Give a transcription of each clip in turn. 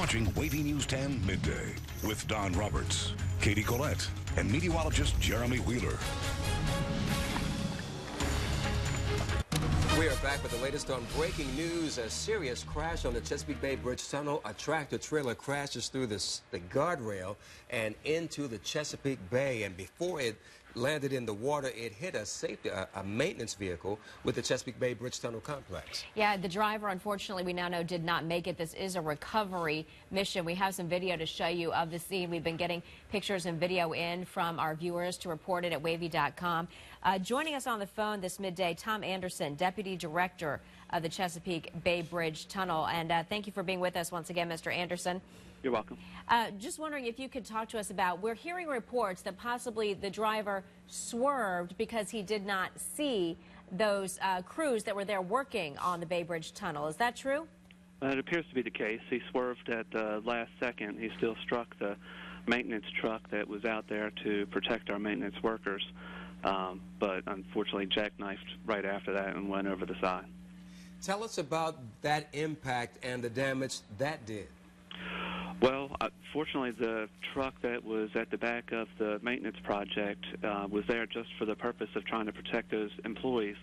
watching WAVY News 10 Midday with Don Roberts, Katie Collette, and meteorologist Jeremy Wheeler. We are back with the latest on breaking news. A serious crash on the Chesapeake Bay Bridge-Tunnel. A tractor-trailer crashes through the guardrail and into the Chesapeake Bay. And before it landed in the water, it hit a maintenance vehicle with the Chesapeake Bay Bridge-Tunnel complex. Yeah, the driver, unfortunately, we now know did not make it. This is a recovery mission. We have some video to show you of the scene. We've been getting pictures and video in from our viewers to report it at WAVY.com. Joining us on the phone this midday, Tom Anderson, Deputy Director of the Chesapeake Bay Bridge-Tunnel. And thank you for being with us once again, Mr. Anderson. You're welcome. Just wondering if you could talk to us about, we're hearing reports that possibly the driver swerved because he did not see those crews that were there working on the Bay Bridge Tunnel. Is that true? It appears to be the case. He swerved at the last second. He still struck the maintenance truck that was out there to protect our maintenance workers, but unfortunately jackknifed right after that and went over the side. Tell us about that impact and the damage that did. Well, fortunately, the truck that was at the back of the maintenance project was there just for the purpose of trying to protect those employees.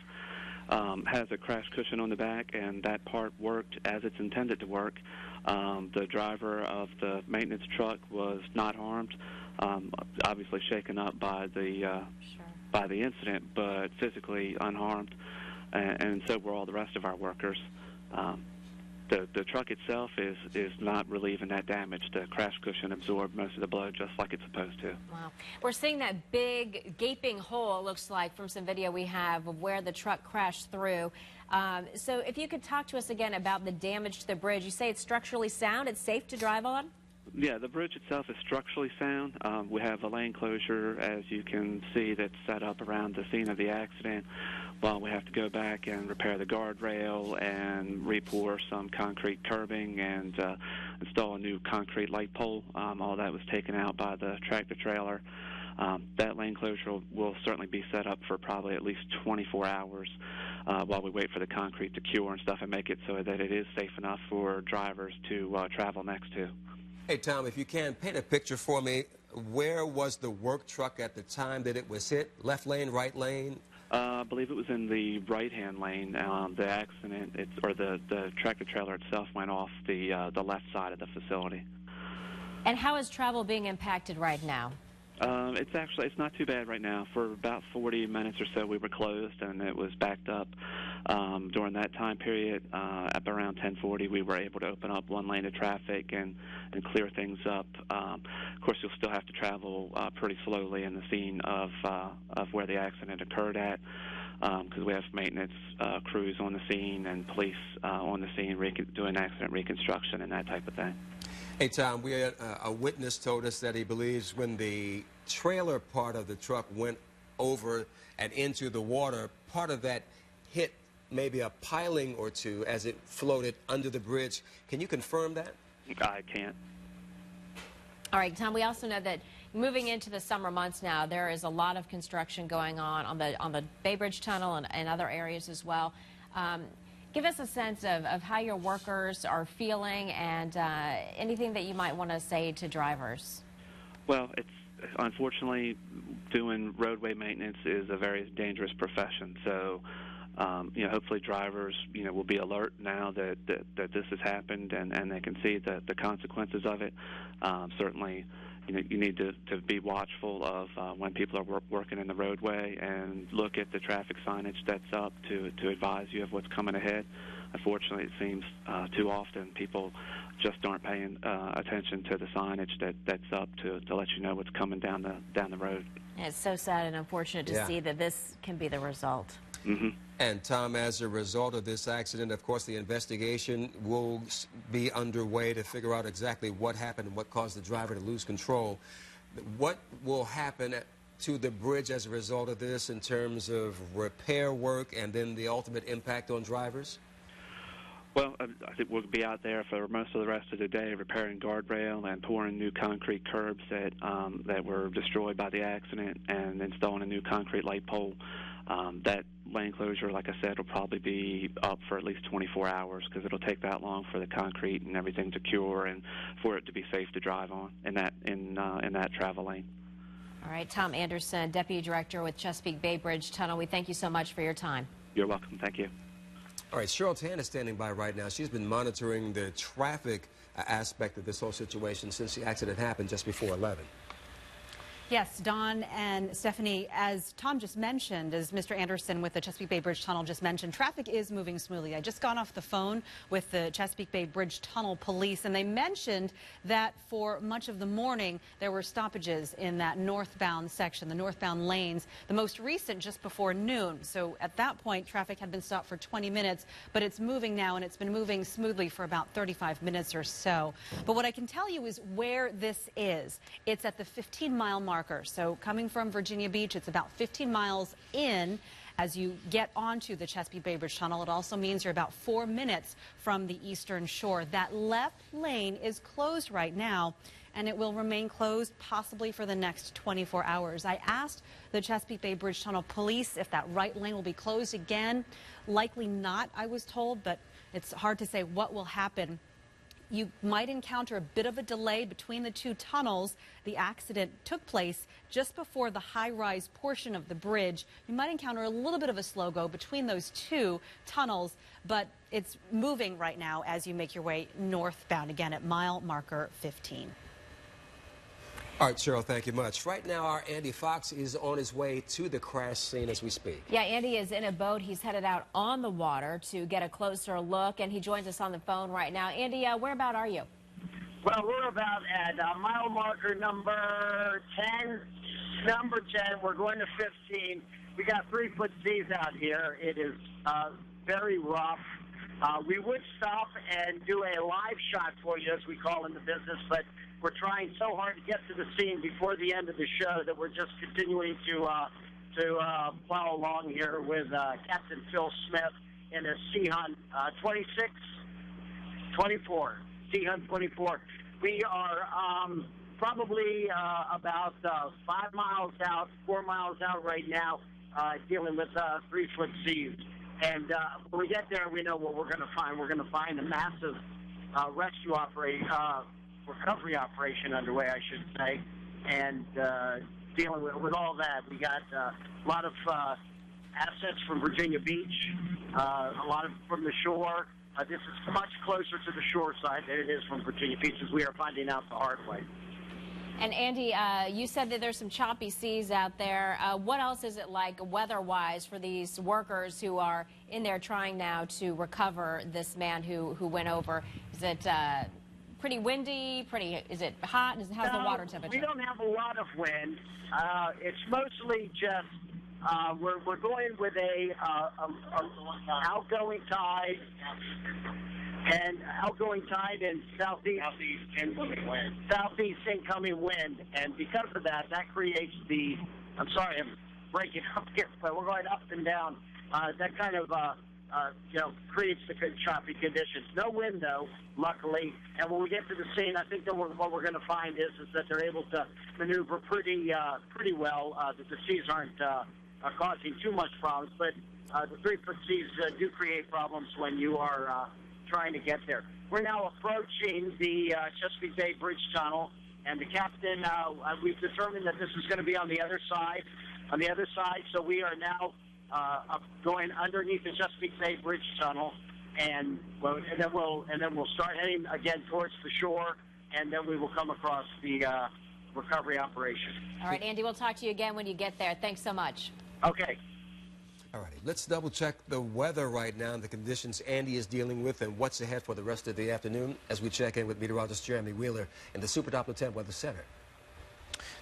Has a crash cushion on the back, and that part worked as it's intended to work. The driver of the maintenance truck was not harmed, obviously shaken up by the incident, but physically unharmed, and so were all the rest of our workers. The truck itself is not relieving that damage. The crash cushion absorbed most of the blow just like it's supposed to. Wow. We're seeing that big gaping hole, it looks like, from some video we have of where the truck crashed through. So if you could talk to us again about the damage to the bridge. You say it's structurally sound. It's safe to drive on? Yeah, the bridge itself is structurally sound. We have a lane closure, as you can see, that's set up around the scene of the accident, while we have to go back and repair the guardrail and re-pour some concrete curbing and install a new concrete light pole. All that was taken out by the tractor-trailer. That lane closure will certainly be set up for probably at least 24 hours while we wait for the concrete to cure and stuff and make it so that it is safe enough for drivers to travel next to. Hey, Tom, if you can, paint a picture for me. Where was the work truck at the time that it was hit? Left lane, right lane? I believe it was in the right-hand lane. The accident, the tractor-trailer itself went off the left side of the facility. And how is travel being impacted right now? It's not too bad right now. For about 40 minutes or so, we were closed, and it was backed up. During that time period, up around 10:40, we were able to open up one lane of traffic and clear things up. Of course, you'll still have to travel pretty slowly in the scene of where the accident occurred at, because we have maintenance crews on the scene and police on the scene doing accident reconstruction and that type of thing. Hey, Tom, a witness told us that he believes when the trailer part of the truck went over and into the water, part of that hit maybe a piling or two as it floated under the bridge. Can you confirm that? I can't. All right, Tom, we also know that moving into the summer months now, there is a lot of construction going on the Bay Bridge Tunnel and other areas as well. Give us a sense of how your workers are feeling and anything that you might want to say to drivers. Well, unfortunately, doing roadway maintenance is a very dangerous profession. So, hopefully drivers, will be alert now that this has happened and they can see the consequences of it. Certainly, you need to be watchful of when people are working in the roadway and look at the traffic signage that's up to advise you of what's coming ahead. Unfortunately, it seems too often people just aren't paying attention to the signage that's up to let you know what's coming down the road. It's so sad and unfortunate to see that this can be the result. Mm-hmm. And Tom, as a result of this accident, of course, the investigation will be underway to figure out exactly what happened and what caused the driver to lose control. What will happen to the bridge as a result of this in terms of repair work and then the ultimate impact on drivers? Well, I think we'll be out there for most of the rest of the day repairing guardrail and pouring new concrete curbs that were destroyed by the accident and installing a new concrete light pole. That lane closure, like I said, will probably be up for at least 24 hours because it'll take that long for the concrete and everything to cure and for it to be safe to drive on in that travel lane. All right, Tom Anderson, Deputy Director with Chesapeake Bay Bridge-Tunnel. We thank you so much for your time. You're welcome. Thank you. All right, Cheryl Tan is standing by right now. She's been monitoring the traffic aspect of this whole situation since the accident happened just before 11. Yes, Don and Stephanie, as Tom just mentioned, as Mr. Anderson with the Chesapeake Bay Bridge Tunnel just mentioned, traffic is moving smoothly. I just got off the phone with the Chesapeake Bay Bridge Tunnel police, and they mentioned that for much of the morning there were stoppages in that northbound section, the northbound lanes, the most recent just before noon. So at that point, traffic had been stopped for 20 minutes, but it's moving now, and it's been moving smoothly for about 35 minutes or so. But what I can tell you is where this is. It's at the 15-mile mark. So coming from Virginia Beach, it's about 15 miles in as you get onto the Chesapeake Bay Bridge Tunnel. It also means you're about 4 minutes from the eastern shore. That left lane is closed right now, and it will remain closed possibly for the next 24 hours. I asked the Chesapeake Bay Bridge Tunnel police if that right lane will be closed again. Likely not, I was told, but it's hard to say what will happen. You might encounter a bit of a delay between the two tunnels. The accident took place just before the high-rise portion of the bridge. You might encounter a little bit of a slow go between those two tunnels, but it's moving right now as you make your way northbound, again at mile marker 15. All right, Cheryl, thank you much. Right now, our Andy Fox is on his way to the crash scene as we speak. Yeah, Andy is in a boat. He's headed out on the water to get a closer look, and he joins us on the phone right now. Andy, whereabout are you? Well, we're about at mile marker number 10. Number 10, we're going to 15. We got 3-foot seas out here. It is very rough. We would stop and do a live shot for you, as we call in the business, but we're trying so hard to get to the scene before the end of the show that we're just continuing to plow along here with Captain Phil Smith in a Sea Hunt 24. Sea Hunt 24. We are probably about 5 miles out, 4 miles out right now, dealing with 3-foot seas. And when we get there, we know what we're going to find. We're going to find a massive rescue operation. Recovery operation underway, I should say, and dealing with all that. We got a lot of assets from Virginia Beach, a lot of from the shore. This is much closer to the shore side than it is from Virginia Beach, as we are finding out the hard way. And Andy, you said that there's some choppy seas out there. What else is it like weather-wise for these workers who are in there trying now to recover this man who went over? Is it pretty windy? Is it hot? How's the water temperature? We don't have a lot of wind. It's mostly just we're going with a outgoing tide and southeast incoming wind, and because of that, creates the. I'm sorry, I'm breaking up here, but we're going up and down. That kind of creates the choppy conditions. No wind, though, luckily. And when we get to the scene, I think that what we're going to find is that they're able to maneuver pretty well. That the seas aren't causing too much problems, but the 3-foot seas do create problems when you are trying to get there. We're now approaching the Chesapeake Bay Bridge Tunnel, and the captain. We've determined that this is going to be on the other side. So we are now going underneath the Chesapeake Bay Bridge Tunnel, and then we'll start heading again towards the shore, and then we will come across the recovery operation. All right, Andy, we'll talk to you again when you get there. Thanks so much. Okay. All righty, let's double check the weather right now and the conditions Andy is dealing with and what's ahead for the rest of the afternoon as we check in with meteorologist Jeremy Wheeler in the Super Doppler 10 Weather Center.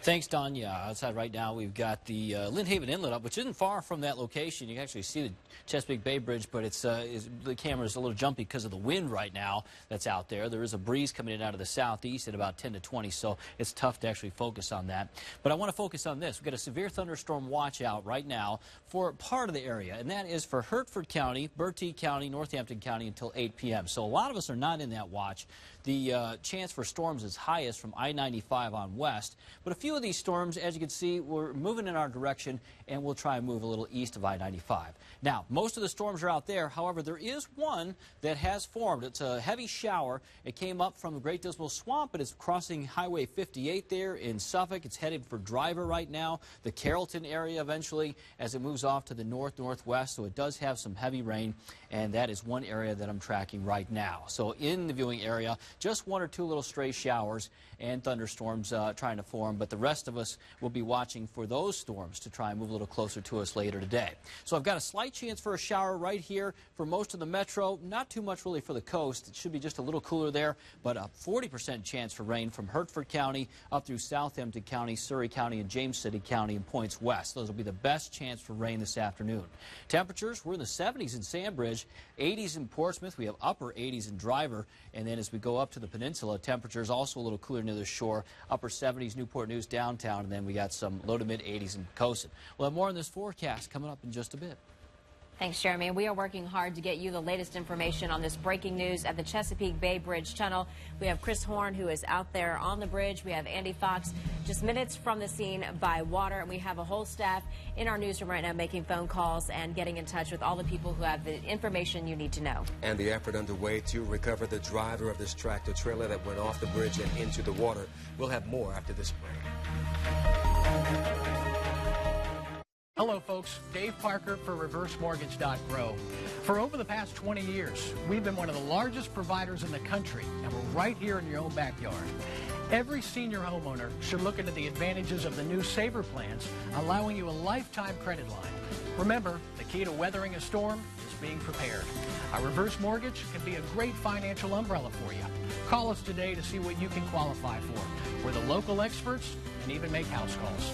Thanks, Don. Yeah, outside right now we've got the Lynnhaven Inlet up, which isn't far from that location. You can actually see the Chesapeake Bay Bridge, but the camera's a little jumpy because of the wind right now that's out there. There is a breeze coming in out of the southeast at about 10 to 20, so it's tough to actually focus on that. But I want to focus on this. We've got a severe thunderstorm watch out right now for part of the area, and that is for Hertford County, Bertie County, Northampton County until 8 p.m. So a lot of us are not in that watch. The chance for storms is highest from I-95 on west, but a few few of these storms, as you can see, we're moving in our direction, and we'll try and move a little east of I-95. Now, most of the storms are out there. However, there is one that has formed. It's a heavy shower. It came up from the Great Dismal Swamp, but it's crossing Highway 58 there in Suffolk. It's headed for Driver right now, the Carrollton area eventually, as it moves off to the north-northwest. So it does have some heavy rain, and that is one area that I'm tracking right now. So in the viewing area, just one or two little stray showers and thunderstorms trying to form, but the rest of us will be watching for those storms to try and move a little closer to us later today. So I've got a slight chance for a shower right here for most of the metro. Not too much really for the coast. It should be just a little cooler there, but a 40% chance for rain from Hertford County up through Southampton County, Surrey County, and James City County and points west. Those will be the best chance for rain this afternoon. Temperatures, we're in the 70s in Sandbridge, 80s in Portsmouth. We have upper 80s in Driver, and then as we go up to the peninsula, temperatures also a little cooler near the shore, upper 70s Newport News downtown, and then we got some low to mid 80s in Pocosin. We'll have more on this forecast coming up in just a bit. Thanks, Jeremy. We are working hard to get you the latest information on this breaking news at the Chesapeake Bay Bridge-Tunnel. We have Chris Horn, who is out there on the bridge. We have Andy Fox just minutes from the scene by water. And we have a whole staff in our newsroom right now making phone calls and getting in touch with all the people who have the information you need to know. And the effort underway to recover the driver of this tractor trailer that went off the bridge and into the water. We'll have more after this break. Hello, folks. Dave Parker for ReverseMortgage.Grow. For over the past 20 years, we've been one of the largest providers in the country, and we're right here in your own backyard. Every senior homeowner should look into the advantages of the new Saver plans, allowing you a lifetime credit line. Remember, the key to weathering a storm is being prepared. Our reverse mortgage can be a great financial umbrella for you. Call us today to see what you can qualify for. We're the local experts and even make house calls.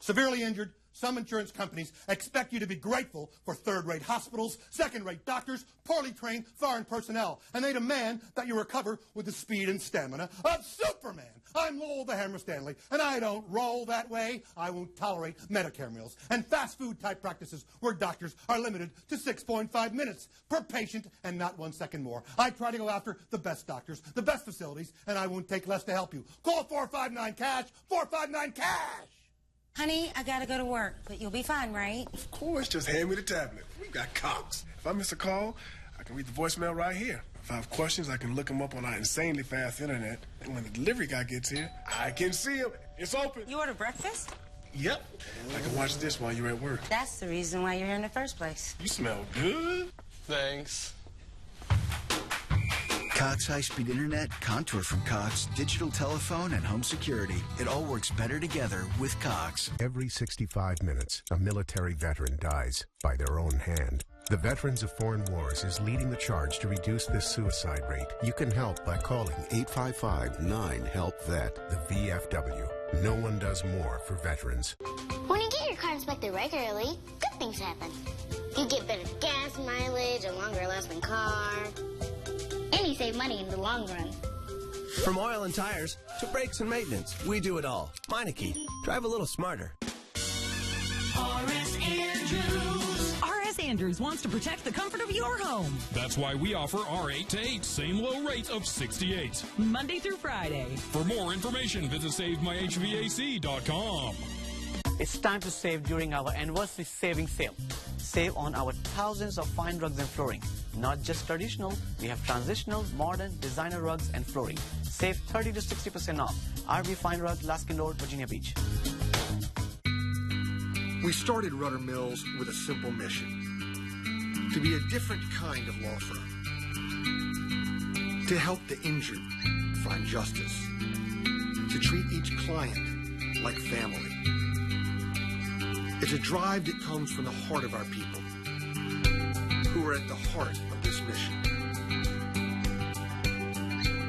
Severely injured, some insurance companies expect you to be grateful for third-rate hospitals, second-rate doctors, poorly trained foreign personnel, and they demand that you recover with the speed and stamina of Superman. I'm Lowell the Hammer Stanley, and I don't roll that way. I won't tolerate Medicare meals and fast food-type practices where doctors are limited to 6.5 minutes per patient and not 1 second more. I try to go after the best doctors, the best facilities, and I won't take less to help you. Call 459-CASH, 459-CASH! Honey, I gotta go to work, but you'll be fine, right? Of course, just hand me the tablet. We got Cox. If I miss a call, I can read the voicemail right here. If I have questions, I can look them up on our insanely fast internet. And when the delivery guy gets here, I can see him. It's open. You order breakfast? Yep. I can watch this while you're at work. That's the reason why you're here in the first place. You smell good. Thanks. Cox high-speed internet, Contour from Cox, digital telephone, and home security. It all works better together with Cox. Every 65 minutes, a military veteran dies by their own hand. The Veterans of Foreign Wars is leading the charge to reduce this suicide rate. You can help by calling 855-9-HELP-VET, the VFW. No one does more for veterans. When you get your car inspected regularly, good things happen. You get better gas mileage, a longer-lasting car, and you save money in the long run. From oil and tires to brakes and maintenance, we do it all. Meineke, drive a little smarter. R.S. Andrews. R.S. Andrews wants to protect the comfort of your home. That's why we offer our 8-to-8, same low rates of 68. Monday through Friday. For more information, visit SaveMyHVAC.com. It's time to save during our anniversary saving sale. Save on our thousands of fine rugs and flooring. Not just traditional, we have transitional, modern, designer rugs and flooring. Save 30 to 60% off. RV Fine Rug, Laskin Road, Virginia Beach. We started Rudder Mills with a simple mission: to be a different kind of law firm, to help the injured find justice, to treat each client like family. It's a drive that comes from the heart of our people, who are at the heart of this mission.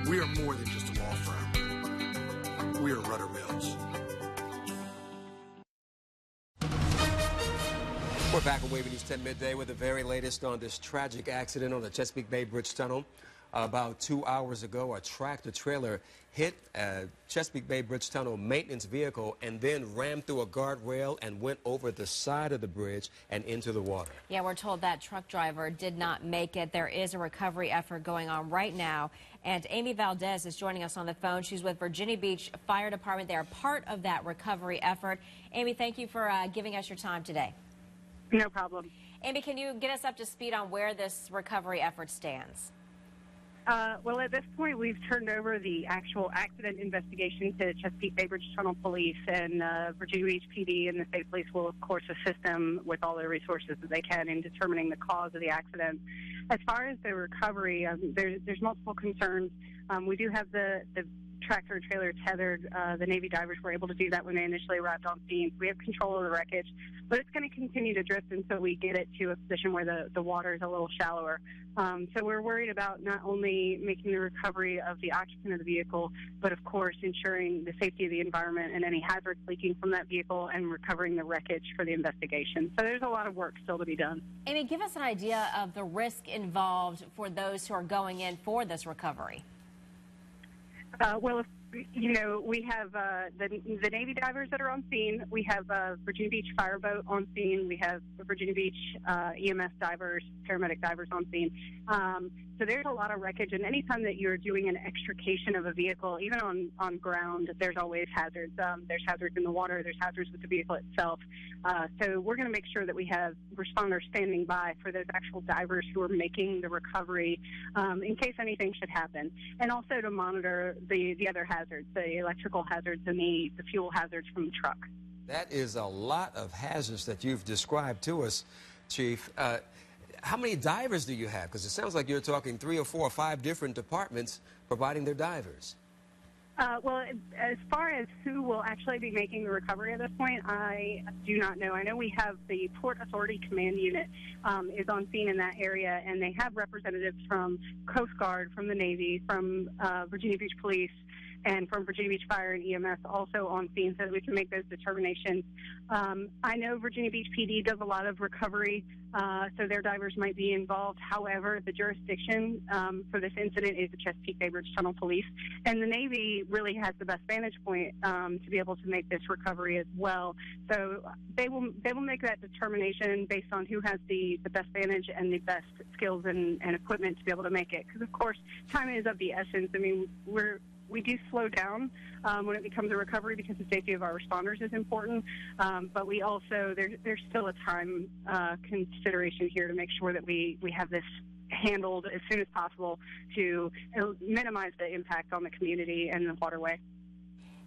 We are more than just a law firm. We are Rudder Mills. We're back on WAVY News 10 Midday with the very latest on this tragic accident on the Chesapeake Bay Bridge-Tunnel. About 2 hours ago, a tractor-trailer hit a Chesapeake Bay Bridge-Tunnel maintenance vehicle and then rammed through a guardrail and went over the side of the bridge and into the water. Yeah, we're told that truck driver did not make it. There is a recovery effort going on right now. And Amy Valdez is joining us on the phone. She's with Virginia Beach Fire Department. They are part of that recovery effort. Amy, thank you for giving us your time today. No problem. Amy, can you get us up to speed on where this recovery effort stands? Well, at this point, we've turned over the actual accident investigation to Chesapeake Bay Bridge-Tunnel Police, and Virginia Beach PD and the state police will, of course, assist them with all the resources that they can in determining the cause of the accident. As far as the recovery, there's multiple concerns. We do have the tractor trailer tethered. The Navy divers were able to do that when they initially arrived on scene. We have control of the wreckage, but it's going to continue to drift until we get it to a position where the water is a little shallower. So we're worried about not only making the recovery of the occupant of the vehicle, but of course ensuring the safety of the environment and any hazards leaking from that vehicle and recovering the wreckage for the investigation. So there's a lot of work still to be done. Amy, give us an idea of the risk involved for those who are going in for this recovery. Well, you know, we have the Navy divers that are on scene. We have Virginia Beach fireboat on scene. We have Virginia Beach EMS divers, paramedic divers on scene. So there's a lot of wreckage, and anytime that you're doing an extrication of a vehicle, even on ground, there's always hazards. There's hazards in the water. There's hazards with the vehicle itself. So we're going to make sure that we have responders standing by for those actual divers who are making the recovery in case anything should happen, and also to monitor the other hazards, the electrical hazards and the fuel hazards from the truck. That is a lot of hazards that you've described to us, Chief. How many divers do you have? Because it sounds like you're talking 3 or 4 or 5 different departments providing their divers. Well, as far as who will actually be making the recovery at this point, I do not know. I know we have the Port Authority Command Unit is on scene in that area, and they have representatives from Coast Guard, from the Navy, from Virginia Beach Police, and from Virginia Beach Fire and EMS also on scene so that we can make those determinations. I know Virginia Beach PD does a lot of recovery, so their divers might be involved. However, the jurisdiction for this incident is the Chesapeake Bay Bridge-Tunnel Police, and the Navy really has the best vantage point to be able to make this recovery as well. So they will make that determination based on who has the best vantage and the best skills and equipment to be able to make it. Because, of course, time is of the essence. I mean, we do slow down when it becomes a recovery because the safety of our responders is important, but we also, there's still a time consideration here to make sure that we have this handled as soon as possible to minimize the impact on the community and the waterway.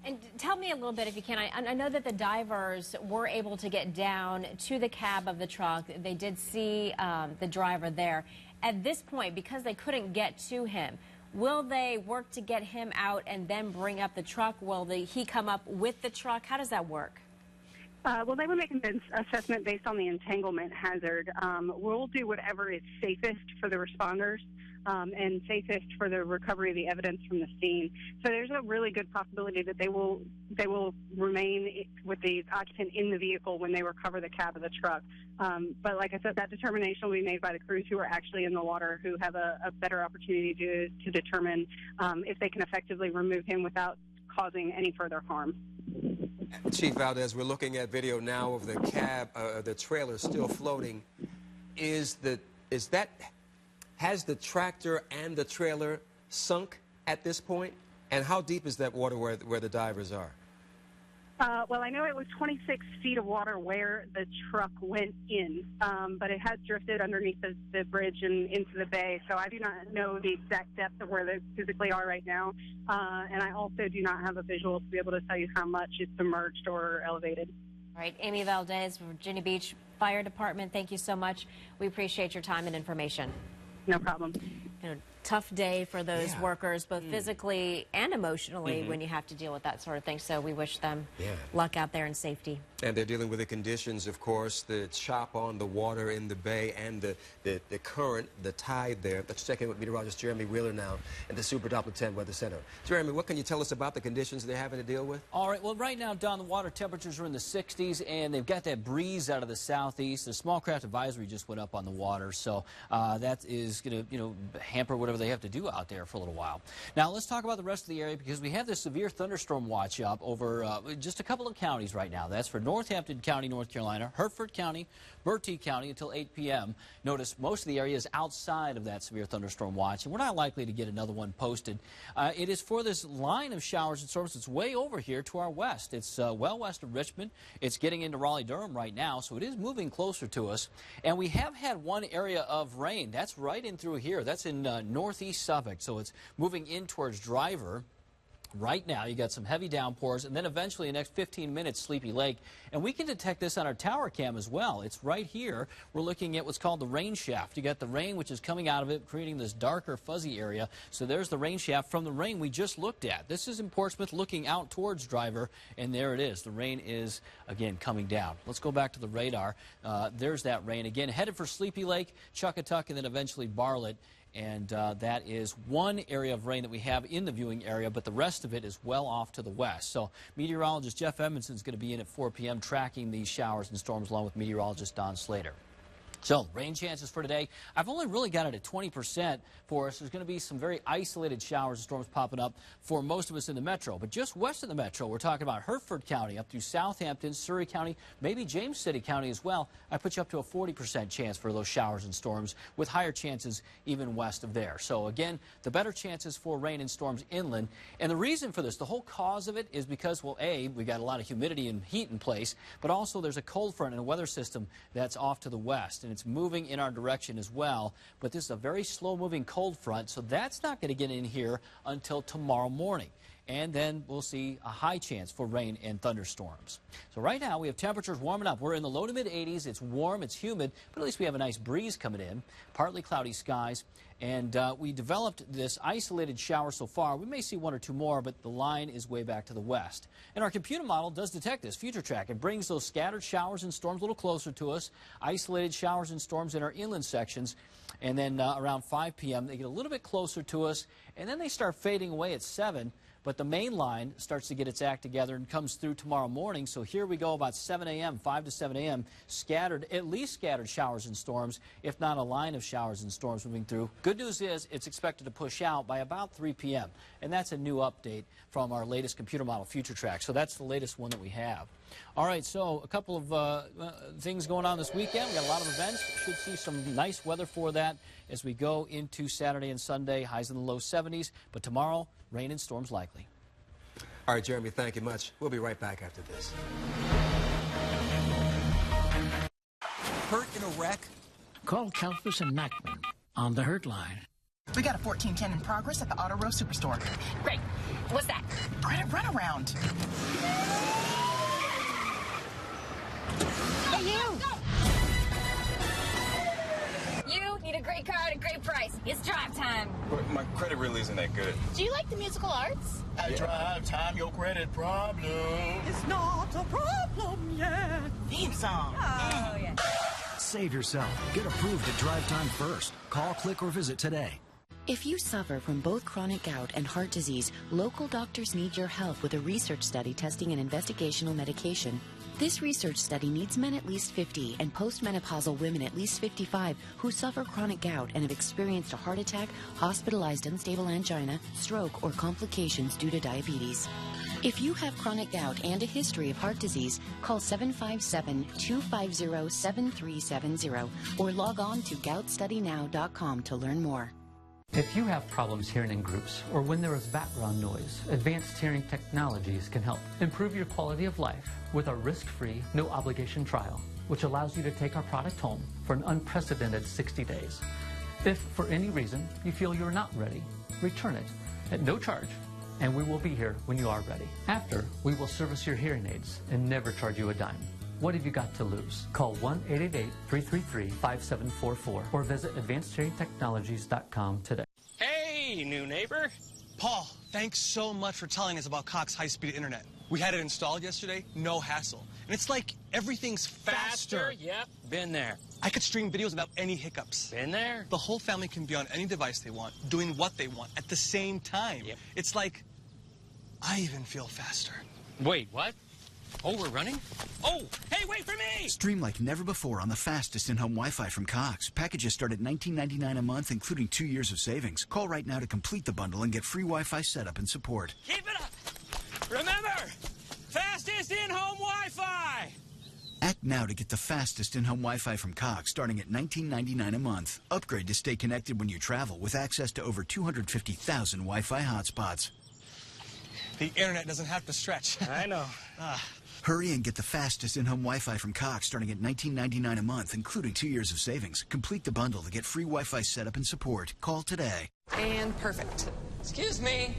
And tell me a little bit, if you can, I know that the divers were able to get down to the cab of the truck. They did see the driver there. At this point, because they couldn't get to him, will they work to get him out and then bring up the truck? Will he come up with the truck? How does that work? Well, they will make an assessment based on the entanglement hazard. We'll do whatever is safest for the responders and safest for the recovery of the evidence from the scene. So there's a really good possibility that they will remain with the occupant in the vehicle when they recover the cab of the truck. But like I said, that determination will be made by the crews who are actually in the water, who have a better opportunity to determine if they can effectively remove him without causing any further harm. Chief Valdez, we're looking at video now of the cab, the trailer still floating. Has the tractor and the trailer sunk at this point? And how deep is that water where the divers are? Well, I know it was 26 feet of water where the truck went in, but it has drifted underneath the bridge and into the bay, so I do not know the exact depth of where they physically are right now, and I also do not have a visual to be able to tell you how much it's submerged or elevated. All right, Amy Valdez, Virginia Beach Fire Department, thank you so much. We appreciate your time and information. No problem. You know, tough day for those workers, both physically and emotionally, when you have to deal with that sort of thing. So we wish them luck out there and safety. And they're dealing with the conditions, of course, the chop on the water in the bay and the current, the tide there. Let's check in with meteorologist Jeremy Wheeler now at the Super Doppler 10 Weather Center. Jeremy, what can you tell us about the conditions they're having to deal with? All right, well, right now, Don, the water temperatures are in the 60s, and they've got that breeze out of the southeast. The small craft advisory just went up on the water, so that is going to, hamper whatever whatever they have to do out there for a little while. Now, let's talk about the rest of the area because we have this severe thunderstorm watch up over just a couple of counties right now. That's for Northampton County, North Carolina, Hertford County, Bertie County until 8 p.m. Notice most of the area is outside of that severe thunderstorm watch, and we're not likely to get another one posted. It is for this line of showers and storms that's way over here to our west. It's well west of Richmond. It's getting into Raleigh-Durham right now, so it is moving closer to us. And we have had one area of rain. That's right in through here. That's in northeast Suffolk, so it's moving in towards Driver. Right now, you got some heavy downpours, and then eventually, in the next 15 minutes, Sleepy Lake. And we can detect this on our tower cam as well. It's right here. We're looking at what's called the rain shaft. You got the rain, which is coming out of it, creating this darker, fuzzy area. So there's the rain shaft from the rain we just looked at. This is in Portsmouth looking out towards Driver, and there it is. The rain is, again, coming down. Let's go back to the radar. There's that rain again, headed for Sleepy Lake, Chuckatuck, and then eventually Bartlett. And that is one area of rain that we have in the viewing area, but the rest of it is well off to the west. So meteorologist Jeff Edmondson is going to be in at 4 p.m. tracking these showers and storms along with meteorologist Don Slater. So, rain chances for today, I've only really got it at 20% for us. There's going to be some very isolated showers and storms popping up for most of us in the metro. But just west of the metro, we're talking about Hertford County up through Southampton, Surrey County, maybe James City County as well. I put you up to a 40% chance for those showers and storms with higher chances even west of there. So, again, the better chances for rain and storms inland. And the reason for this, the whole cause of it is because, well, A, we got a lot of humidity and heat in place, but also there's a cold front and a weather system that's off to the west. And it's moving in our direction as well, but this is a very slow-moving cold front, so that's not going to get in here until tomorrow morning. And then we'll see a high chance for rain and thunderstorms. So right now we have temperatures warming up. We're in the low to mid-80s. It's warm, it's humid, but at least we have a nice breeze coming in. Partly cloudy skies. And we developed this isolated shower so far. We may see one or two more, but the line is way back to the west. And our computer model does detect this, Future Track. It brings those scattered showers and storms a little closer to us, isolated showers and storms in our inland sections. And then around 5 p.m., they get a little bit closer to us, and then they start fading away at 7. But the main line starts to get its act together and comes through tomorrow morning. So here we go about 7 a.m., 5 to 7 a.m., scattered, at least scattered showers and storms, if not a line of showers and storms moving through. Good news is it's expected to push out by about 3 p.m. And that's a new update from our latest computer model, Future Track. So that's the latest one that we have. All right, so a couple of things going on this weekend. We got a lot of events. Should see some nice weather for that as we go into Saturday and Sunday. Highs in the low 70s. But tomorrow, rain and storms likely. All right, Jeremy, thank you much. We'll be right back after this. Hurt in a wreck? Call Kalfus and Nachman on the Hurt line. We got a 1410 in progress at the Auto Row Superstore. Great. What's that? Runaround. Hey, you! You need a great car at a great price. It's drive time. But my credit really isn't that good. Do you like the musical arts? At drive time, your credit problem It's not a problem yet. Theme song. Oh, yeah. Save yourself. Get approved at Drive Time first. Call, click, or visit today. If you suffer from both chronic gout and heart disease, local doctors need your help with a research study testing an investigational medication. This research study needs men at least 50 and postmenopausal women at least 55 who suffer chronic gout and have experienced a heart attack, hospitalized unstable angina, stroke, or complications due to diabetes. If you have chronic gout and a history of heart disease, call 757-250-7370 or log on to goutstudynow.com to learn more. If you have problems hearing in groups or when there is background noise, advanced hearing technologies can help improve your quality of life with a risk-free, no-obligation trial, which allows you to take our product home for an unprecedented 60 days. If, for any reason, you feel you're not ready, return it at no charge, and we will be here when you are ready. After, we will service your hearing aids and never charge you a dime. What have you got to lose? Call 1-888-333-5744 or visit advancedhearingtechnologies.com today. Hey, new neighbor. Paul, thanks so much for telling us about Cox high-speed internet. We had it installed yesterday, no hassle. And it's like everything's faster. Yep, been there. I could stream videos without any hiccups. Been there. The whole family can be on any device they want, doing what they want at the same time. Yep. It's like, I even feel faster. Wait, what? Oh, we're running? Oh, hey, wait for me! Stream like never before on the fastest in-home Wi-Fi from Cox. Packages start at $19.99 a month, including 2 years of savings. Call right now to complete the bundle and get free Wi-Fi setup and support. Keep it up! Remember, fastest in-home Wi-Fi! Act now to get the fastest in-home Wi-Fi from Cox, starting at $19.99 a month. Upgrade to stay connected when you travel with access to over 250,000 Wi-Fi hotspots. The internet doesn't have to stretch. I know. Hurry and get the fastest in-home Wi-Fi from Cox, starting at $19.99 a month, including 2 years of savings. Complete the bundle to get free Wi-Fi setup and support. Call today. And perfect. Excuse me.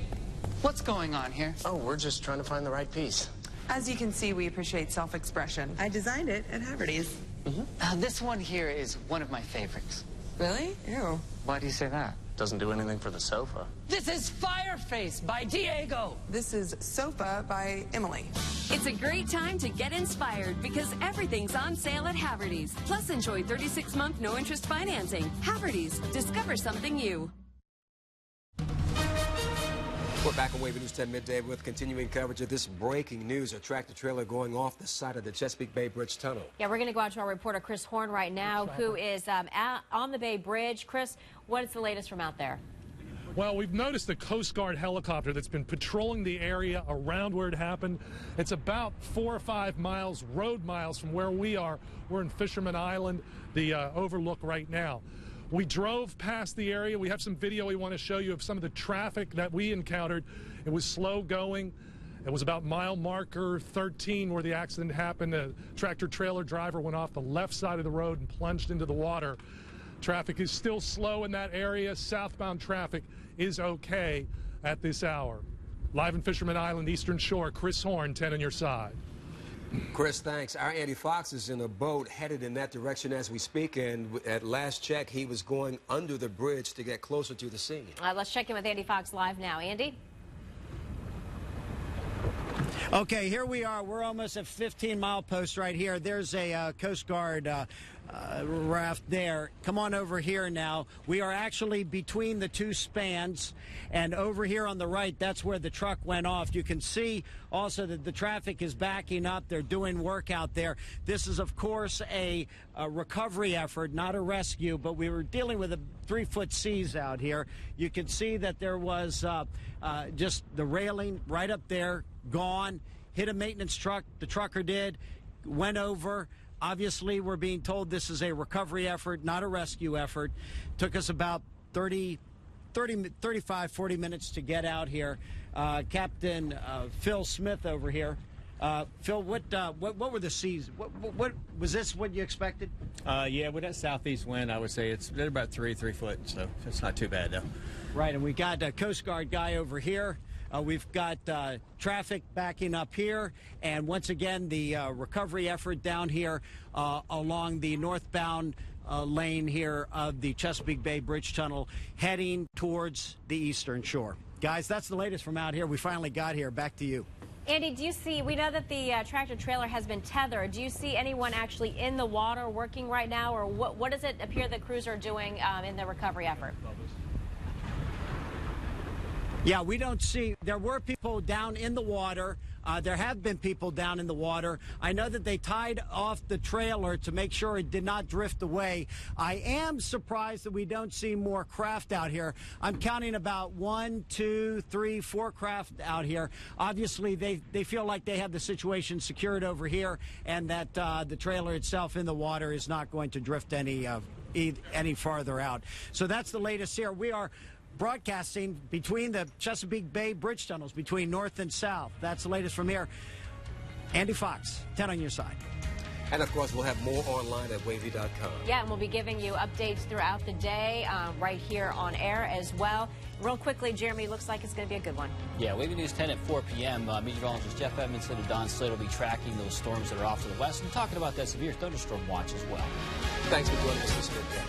What's going on here? Oh, we're just trying to find the right piece. As you can see, we appreciate self-expression. I designed it at Haverty's. This one here is one of my favorites. Really? Ew. Why do you say that? Doesn't do anything for the sofa. This is Fireface by Diego. This is Sofa by Emily. It's a great time to get inspired because everything's on sale at Haverty's. Plus, enjoy 36-month no-interest financing. Haverty's. Discover something new. We're back on WAVY News 10 Midday with continuing coverage of this breaking news. A tractor-trailer going off the side of the Chesapeake Bay Bridge-Tunnel. Yeah, we're going to go out to our reporter, Chris Horn, right now, who is on the Bay Bridge. Chris, what is the latest from out there? Well, we've noticed a Coast Guard helicopter that's been patrolling the area around where it happened. It's about 4 or 5 miles, road miles from where we are. We're in Fisherman Island, the overlook right now. We drove past the area. We have some video we want to show you of some of the traffic that we encountered. It was slow going. It was about mile marker 13 where the accident happened. A tractor-trailer driver went off the left side of the road and plunged into the water. Traffic is still slow in that area. Southbound traffic is okay at this hour. Live in Fisherman Island, Eastern Shore, Chris Horn, 10 on your side. Chris, thanks. Our Andy Fox is in a boat headed in that direction as we speak, and at last check, he was going under the bridge to get closer to the scene. Let's check in with Andy Fox live now. Andy? Okay, here we are. We're almost at 15 Mile Post right here. There's a Coast Guard raft there. Come on over here now. We are actually between the two spans, and over here on the right, that's where the truck went off. You can see also that the traffic is backing up. They're doing work out there. This is, of course, a recovery effort, not a rescue, but we were dealing with a 3-foot seas out here. You can see that there was just the railing right up there, gone, hit a maintenance truck. The trucker did, went over. Obviously, we're being told this is a recovery effort, not a rescue effort. Took us about 35, 40 minutes to get out here. Captain Phil Smith over here. Phil, what were the seas? What was this what you expected? Yeah, with that southeast wind, I would say they're about 3 foot, so it's not too bad, though. Right, and we got a Coast Guard guy over here. We've got traffic backing up here, and once again, the recovery effort down here along the northbound lane here of the Chesapeake Bay Bridge-Tunnel, heading towards the Eastern Shore. Guys, that's the latest from out here. We finally got here. Back to you. Andy, do you see, we know that the tractor-trailer has been tethered. Do you see anyone actually in the water working right now, or what does it appear the crews are doing in the recovery effort? Yeah, we don't see. There were people down in the water. There have been people down in the water. I know that they tied off the trailer to make sure it did not drift away. I am surprised that we don't see more craft out here. I'm counting about 1, 2, 3, 4 craft out here. Obviously, they feel like they have the situation secured over here, and that the trailer itself in the water is not going to drift any farther out. So that's the latest here. We are broadcasting between the Chesapeake Bay Bridge tunnels, between north and south. That's the latest from here. Andy Fox, 10 on your side. And, of course, we'll have more online at WAVY.com. Yeah, and we'll be giving you updates throughout the day right here on air as well. Real quickly, Jeremy, looks like it's going to be a good one. Yeah, WAVY News 10 at 4 p.m. Meteorologist Jeff Edmondson and Don Slade will be tracking those storms that are off to the west and talking about that severe thunderstorm watch as well. Thanks for joining us this weekend.